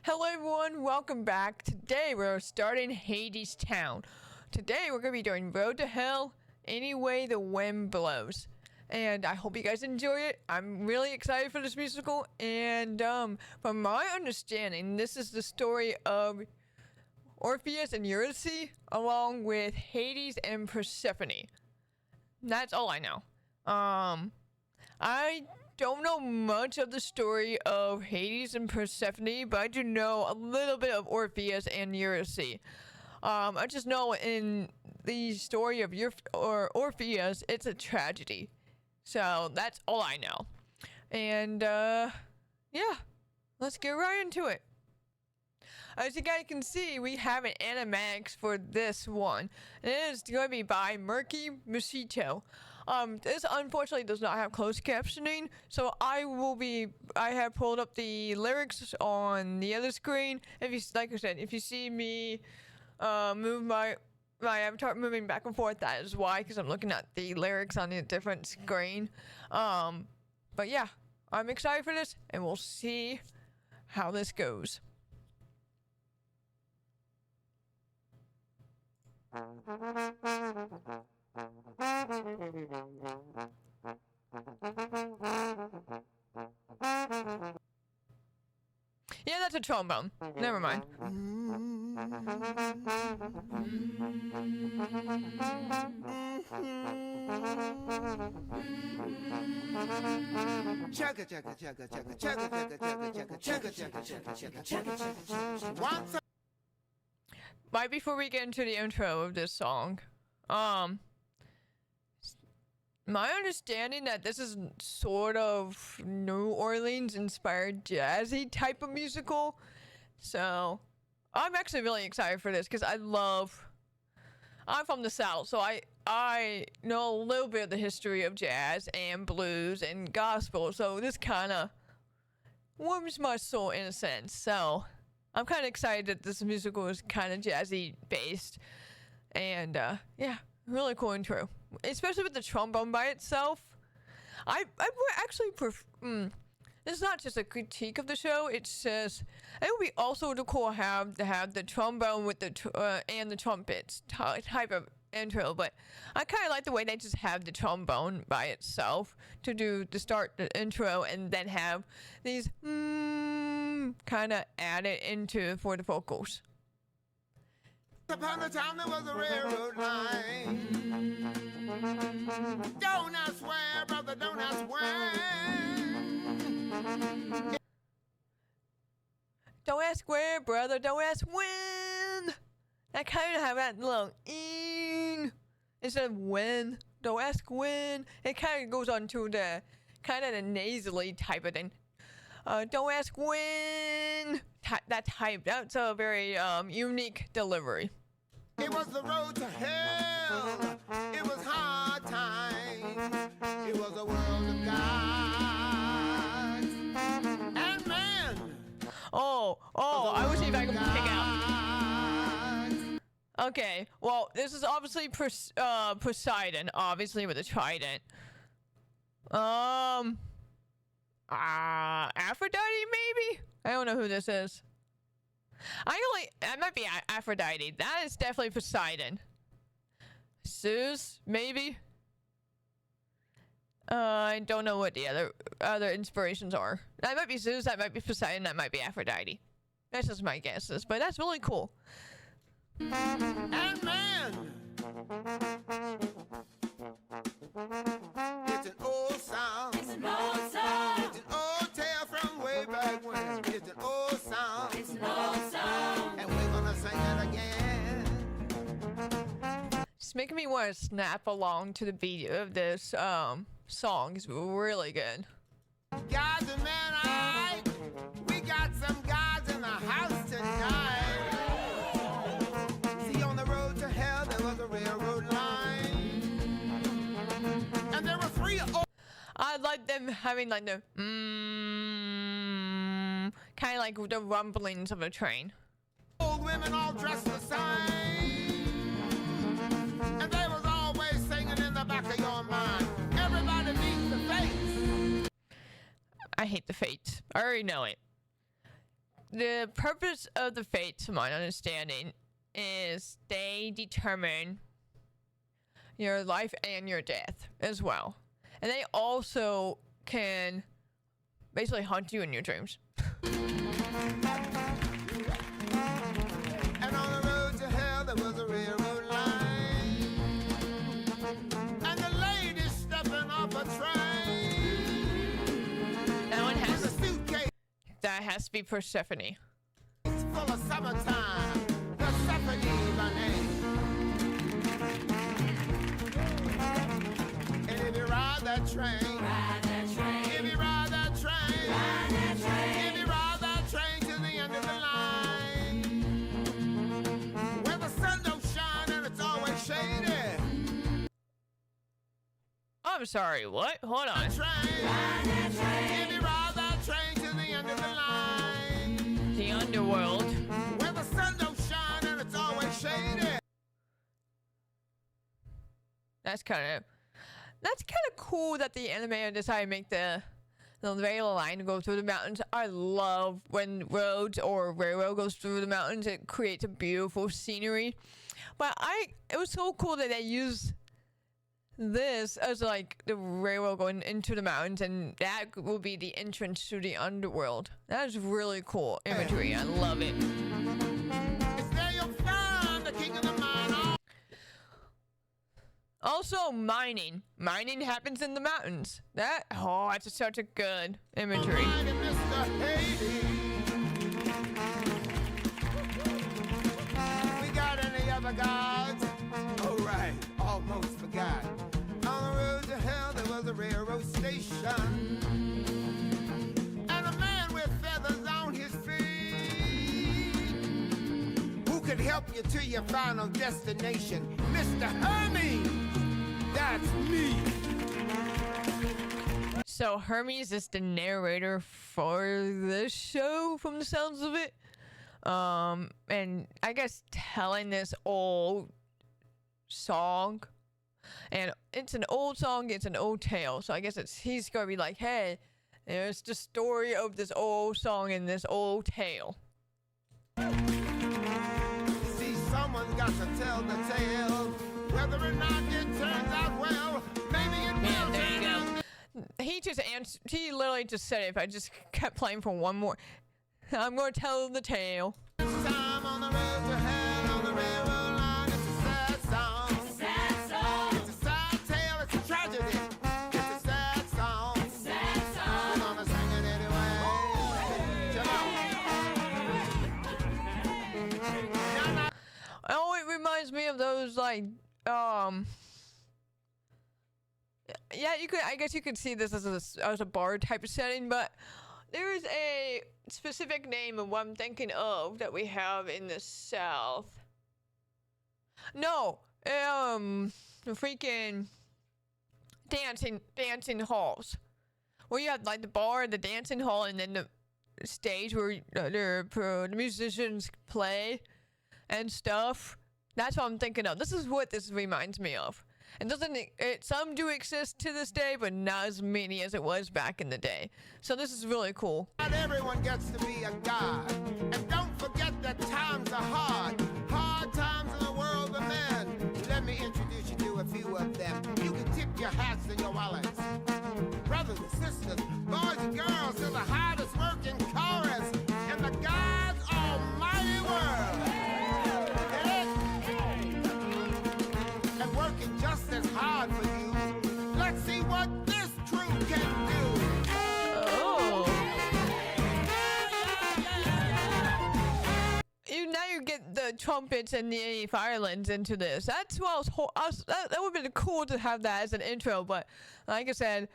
Hello everyone, welcome back. Today we're starting Hadestown. Today we're going to be doing Road to Hell, Any Way the Wind Blows. And I hope you guys enjoy it. I'm really excited for this musical. And from my understanding, this is the story of Orpheus and Eurydice, along with Hades and Persephone. That's all I know. I don't know much of the story of Hades and Persephone, but I do know a little bit of Orpheus and Eurydice. I just know in the story of Orpheus, it's a tragedy. So that's all I know. And yeah, let's get right into it. As you guys can see, we have an animatics for this one. And it is going to be by Murky Musito. This unfortunately does not have closed captioning, so I have pulled up the lyrics on the other screen. If you, like I said, if you see me move my avatar moving back and forth, that is why, because I'm looking at the lyrics on a different screen. But yeah, I'm excited for this, and we'll see how this goes. Yeah, that's a trombone. Never mind. Right before we get into the intro of this song, my understanding that this is sort of New Orleans inspired jazzy type of musical. So I'm actually really excited for this because I'm from the South, so I know a little bit of the history of jazz and blues and gospel. So this kind of warms my soul in a sense. So I'm kind of excited that this musical is kind of jazzy based. And yeah, really cool intro. Especially with the trombone by itself. I actually this is not just a critique of the show. It's just it would be also cool to have the trombone with the and the trumpets type of intro. But I kind of like the way they just have the trombone by itself to start the intro, and then have these kind of added into for the vocals. Upon a time there was a railroad line. Don't I swear, brother, don't I swear. Don't ask where, brother, don't ask when. That kind of have that little in instead of when. Don't ask when. It kind of goes on to the kind of the nasally type of thing. Don't ask when. That type. That's a very unique delivery. It was the road to hell. It was hard times. It was a world of gods and man. Oh, I wish if I could pick out. Okay, well, this is obviously Poseidon, obviously with a trident. Aphrodite, maybe? I don't know who this is. That might be Aphrodite. That is definitely Poseidon. Zeus, maybe? I don't know what the other inspirations are. That might be Zeus, that might be Poseidon, that might be Aphrodite. That's just my guesses, but that's really cool. And man. It's an old song. It's an old song. It's an old tale from way back when. It's an old song. It's an old song. And we're gonna sing it again. It's making me want to snap along to the beat of this song. It's really good. Guys and men, alright. We got some guys in the house tonight. See, on the road to hell there was a railroad line. And there were three old I like them having like the kind of like the rumblings of a train. old women all dressed the same. And they was always singing in the back of your mind. Everybody meets the face. I hate the Fates. I already know it. the purpose of the fates, to my understanding, is they determine your life and your death as well. And they also can basically hunt you in your dreams. And on the road to hell there was a railroad line, and the lady stepping off a train. That one has The suitcase that has to be Persephone. full of summertime, Persephone by name. And if you ride that train, if you ride that train, if you ride that train to the end of the line, where the sun don't shine and it's always shady. I'm sorry, what? Hold on. If you ride that train to the end of the line, The underworld. where the sun don't shine and it's always shady. That's kind of cool that the animator decided to make the rail line go through the mountains. I love when roads or railroad goes through the mountains. It creates a beautiful scenery. But it was so cool that they used this as like the railroad going into the mountains, and that will be the entrance to the underworld. That is really cool imagery. I love it. It's there you'll find the king of the mine. Also, mining. Mining happens in the mountains. That's such a good imagery. Almighty Mr. Hades. We got any other gods? Oh, right, almost forgot. On the road to hell there was a railroad station, and a man with feathers on his feet, who could help you to your final destination. Mr. Hermes, that's me. So Hermes is the narrator for this show, from the sounds of it. And I guess telling this old song, and it's an old song, it's an old tale. So I guess he's gonna be like, hey, there's the story of this old song and this old tale. See, someone's got to tell the tale, whether or not it turns out well. Maybe it will There you turn out. go. He literally just said it. If I just kept playing for one more, I'm gonna tell the tale. Time on the road to hell, on the railroad line. It's a sad song. It's a sad song. It's a sad tale. It's a tragedy. It's a sad song. It's a sad song. We're gonna sing it anyway. Oh, it reminds me of those like yeah, I guess you could see this as a bar type of setting, but there is a specific name of what I'm thinking of that we have in the South. No, the freaking dancing halls, where you have like the bar, the dancing hall, and then the stage where the musicians play and stuff. That's what I'm thinking of. This is what this reminds me of. And some do exist to this day, but not as many as it was back in the day. So this is really cool. Not everyone gets to be a god. And don't forget that times are hard. Hard times in the world of men. Let me introduce you to a few of them. You can tip your hats and your wallets. Brothers and sisters, boys and girls, to the hardest working chorus in the God's almighty world. Get it? And working just as hard for you. Let's see what this crew can do. Oh. Now you get the trumpets and the violins into this. That's what that would have been cool to have that as an intro, but like I said,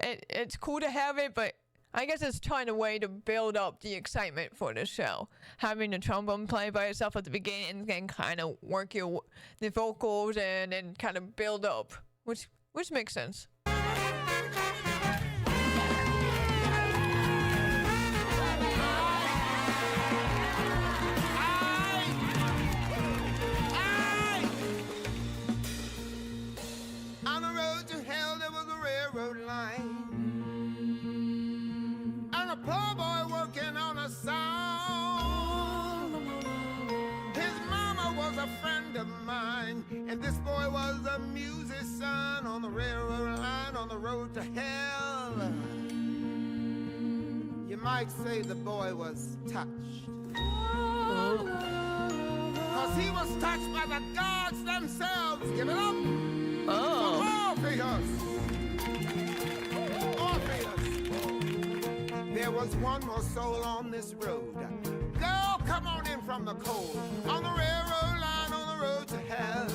it's cool to have it, but I guess it's trying a way to build up the excitement for the show. Having the trombone play by itself at the beginning and then kind of work the vocals and then kind of build up, which makes sense. On the road to hell there was a railroad line, and a poor boy working on a song. road to hell. You might say the boy was touched. Cause he was touched by the gods themselves. Give it up for Orpheus. Orpheus. There was one more soul on this road. Girl, come on in from the cold. On the railroad line, on the road to hell.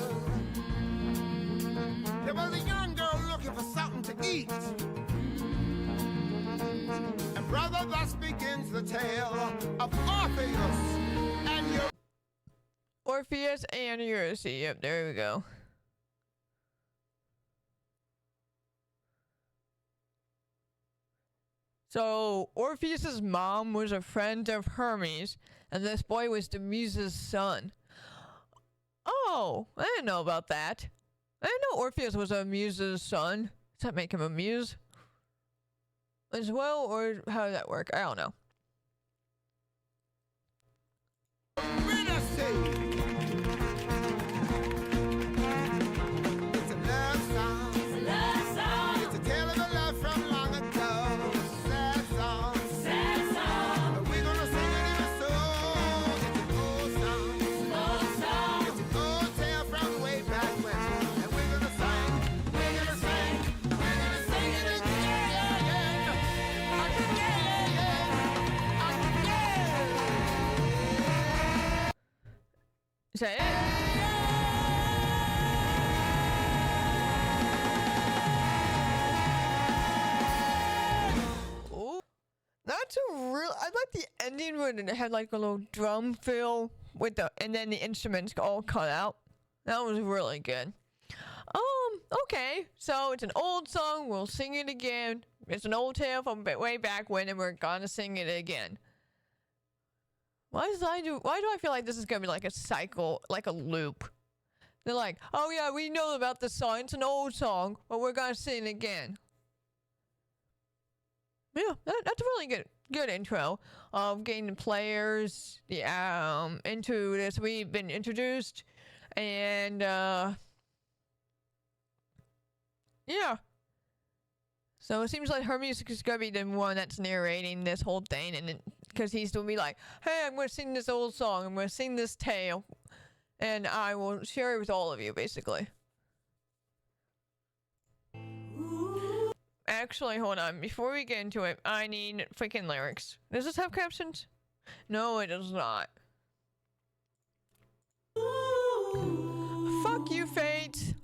There was a young girl looking for something to eat. And brother, thus begins the tale of Orpheus and your... Orpheus and Eurydice. Yep, there we go. So, Orpheus's mom was a friend of Hermes, and this boy was the muse's son. Oh, I didn't know about that. I didn't know Orpheus was a muse's son. Does that make him a muse as well, or how does that work? I don't know. It's a love song. It's a love song. It's a tale of a love from long ago. Sad song. Sad song. But we're gonna sing it in a soul. It's an old song. Old song. It's an old tale from way back when. And we're gonna sing. We're gonna sing. We're gonna sing it again. Yeah, yeah. Is that it? Ooh. That's a real. I like the ending when it had like a little drum fill with the, and then the instruments all cut out. That was really good. Okay. So it's an old song. We'll sing it again. It's an old tale from way back when, and we're gonna sing it again. Why do I feel like this is gonna be like a cycle, like a loop? They're like, oh yeah, we know about this song. It's an old song, but we're gonna sing it again. Yeah, that's a really good intro of getting the players into this. We've been introduced, and yeah. So it seems like Hermes is gonna be the one that's narrating this whole thing, and because he's gonna be like, "Hey, I'm gonna sing this old song. I'm gonna sing this tale, and I will share it with all of you." Basically. Actually, hold on. Before we get into it, I need freaking lyrics. Does this have captions? No, it does not. Fuck you, Fate.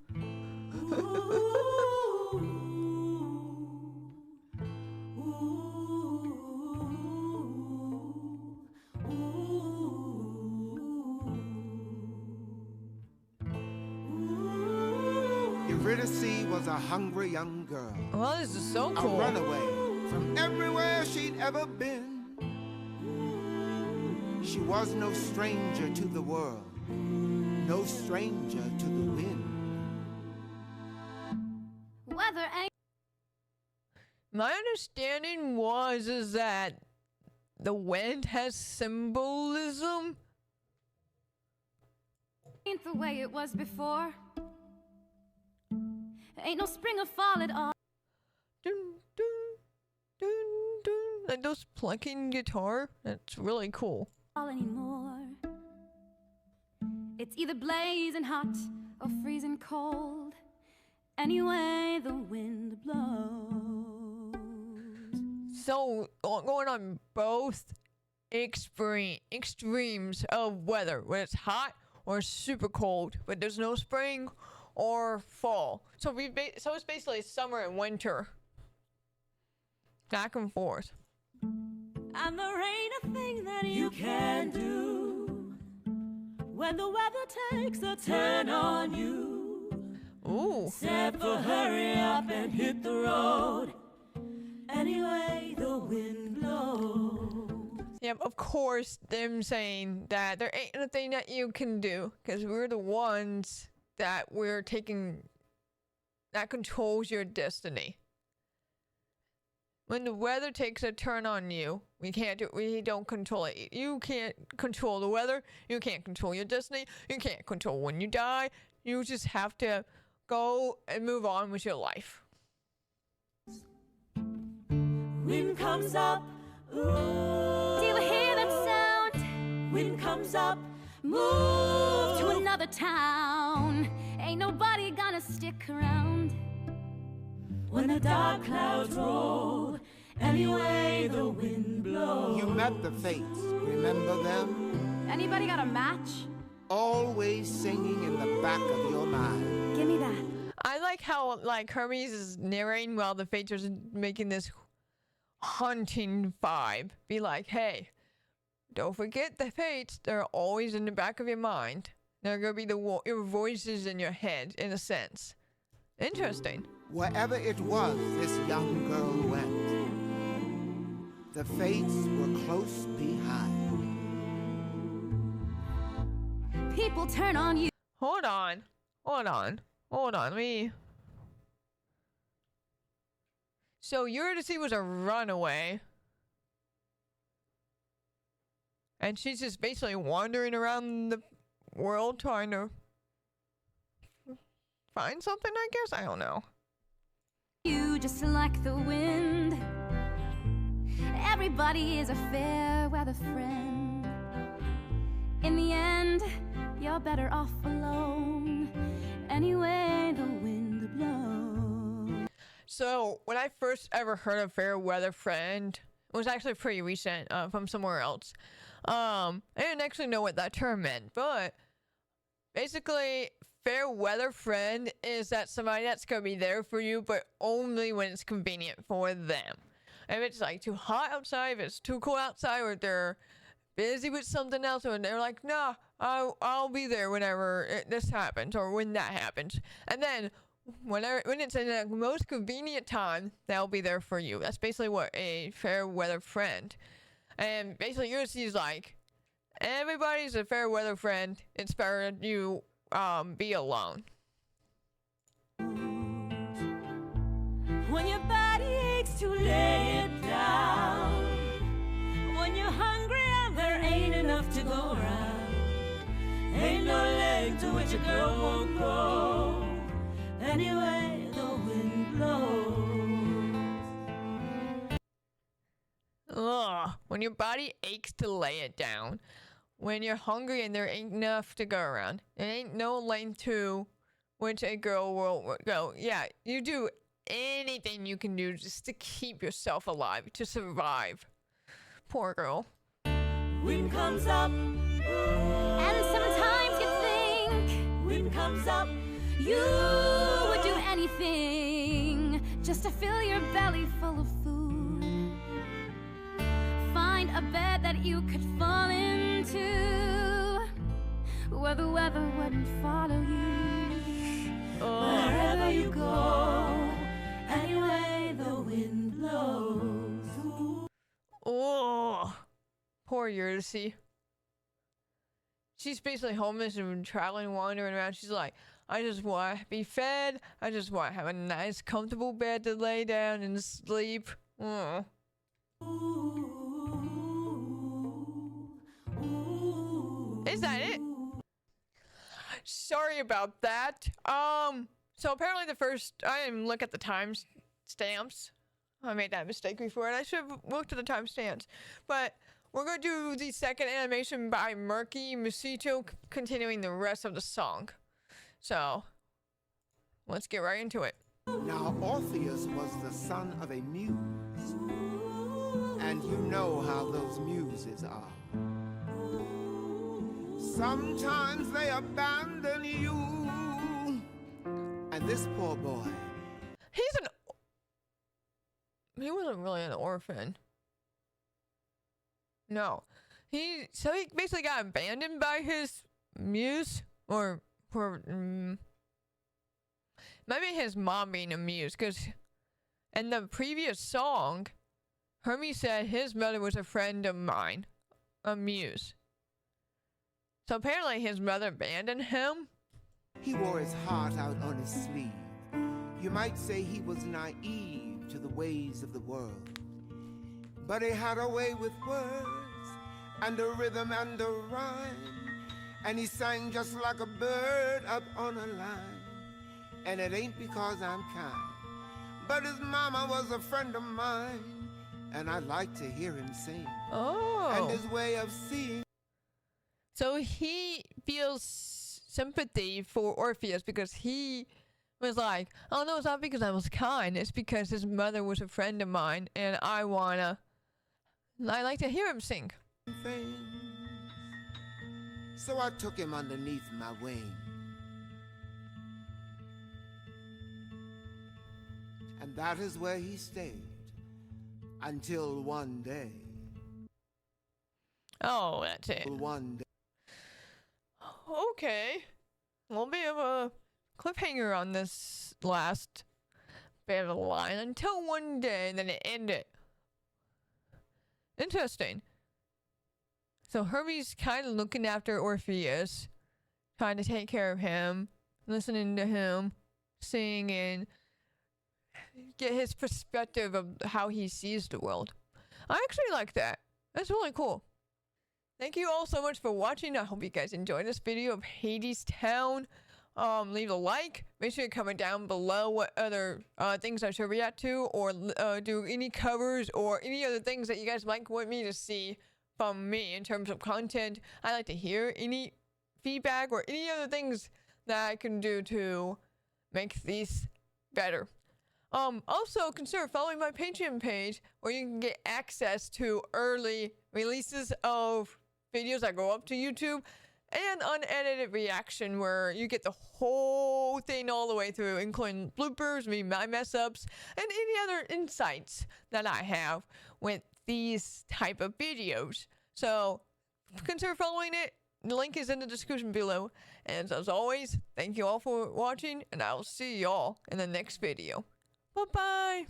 Eurydice was a hungry young girl. Well, this is so A cool. runaway from everywhere she'd ever been. She was no stranger to the world, no stranger to the wind. Weather ain't My understanding is that the wind has symbolism. the way it was before. Ain't no spring or fall at all. Dun, dun, dun, dun. Like those plucking guitar. That's really cool. Anymore. It's either blazing hot or freezing cold. Anyway, the wind blows. So going on both extremes of weather, when it's hot or super cold, but there's no spring or fall. So it's basically summer and winter, back and forth. And there ain't a thing that you can do when the weather takes a turn on you. Ooh. Except for hurry up and hit the road. Anyway, the wind blows. Yep, of course, them saying that there ain't nothing that you can do because we're the ones that that controls your destiny. When the weather takes a turn on you, we don't control it. You can't control the weather. You can't control your destiny. You can't control when you die. You just have to go and move on with your life. Wind comes up. Ooh. Do you hear that sound? Wind comes up. Move to another town. Ain't nobody gonna stick around. When the dark clouds roll, anyway the wind blows. You met the Fates, remember them? Anybody got a match? Always singing in the back of your mind. Give me that. I like how like Hermes is narrating while the Fates are making this haunting vibe. Be like, hey, don't forget the Fates. They're always in the back of your mind. They're gonna be your voices in your head, in a sense. Interesting. Wherever it was this young girl went, the Fates were close behind. People turn on you. Hold on. So Eurydice was a runaway. And she's just basically wandering around the world trying to find something, I guess? I don't know. You just like the wind. Everybody is a fair weather friend. In the end, you're better off alone. Anyway, the wind blows. So, when I first ever heard of fair weather friend, it was actually pretty recent, from somewhere else. I didn't actually know what that term meant, but basically, fair weather friend is that somebody that's gonna be there for you, but only when it's convenient for them. If it's like too hot outside, if it's too cold outside, or they're busy with something else, or they're like, nah, I'll be there whenever this happens, or when that happens. And then when it's in the most convenient time, they'll be there for you. That's basically what a fair weather friend. And basically, Ulysses like, everybody's a fair weather friend. It's better that you be alone. When your body aches to lay it down. When you're hungry and there ain't enough to go around. Ain't no leg to which a girl won't go. Anyway, the wind blows. Ugh. When your body aches to lay it down. When you're hungry and there ain't enough to go around. There ain't no length to which a girl will go. Yeah, you do anything you can do just to keep yourself alive, to survive. Poor girl. Wind comes up. And sometimes you think. Wind comes up. You would do anything just to fill your belly full of food. Find a bed that you could fall into, where the weather wouldn't follow you. Wherever you go, anyway the wind blows. Oh, poor Eurydice. She's basically homeless and traveling, wandering around. She's like, I just want to be fed. I just want to have a nice, comfortable bed to lay down and sleep. Oh. Is that it? Sorry about that. So apparently I didn't look at the time stamps. I made that mistake before, and I should have looked at the time stamps. But we're going to do the second animation by Murky Musito, continuing the rest of the song. So, let's get right into it. Now Orpheus was the son of a muse, and you know how those muses are. Sometimes they abandon you, and this poor boy. He wasn't really an orphan. No. He basically got abandoned by his muse, or maybe his mom being a muse, because in the previous song, Hermes said his mother was a friend of mine, a muse. So apparently his mother abandoned him. He wore his heart out on his sleeve. You might say he was naive to the ways of the world. But he had a way with words, and a rhythm and a rhyme. And he sang just like a bird up on a line. And it ain't because I'm kind, but his mama was a friend of mine. and I like to hear him sing. Oh. And his way of seeing. So he feels sympathy for Orpheus because he was like, oh no, it's not because I was kind. It's because his mother was a friend of mine, and I like to hear him sing. Things. So I took him underneath my wing. And that is where he stayed until one day. Oh, that's it. One day. Okay. A little bit of a cliffhanger on this last bit of the line until one day, and then it ended. Interesting. So Herbie's kind of looking after Orpheus, trying to take care of him, listening to him, singing, get his perspective of how he sees the world. I actually like that. That's really cool. Thank you all so much for watching. I hope you guys enjoyed this video of Hadestown. Leave a like. Make sure you comment down below what other things I should react to, or do any covers or any other things that you guys might want me to see from me in terms of content. I like to hear any feedback or any other things that I can do to make these better. Also consider following my Patreon page, where you can get access to early releases of videos that go up to YouTube, and unedited reaction where you get the whole thing all the way through, including bloopers, my mess ups, and any other insights that I have with these type of videos. So consider following it. The link is in the description below. And as always, thank you all for watching, and I'll see y'all in the next video. Bye bye.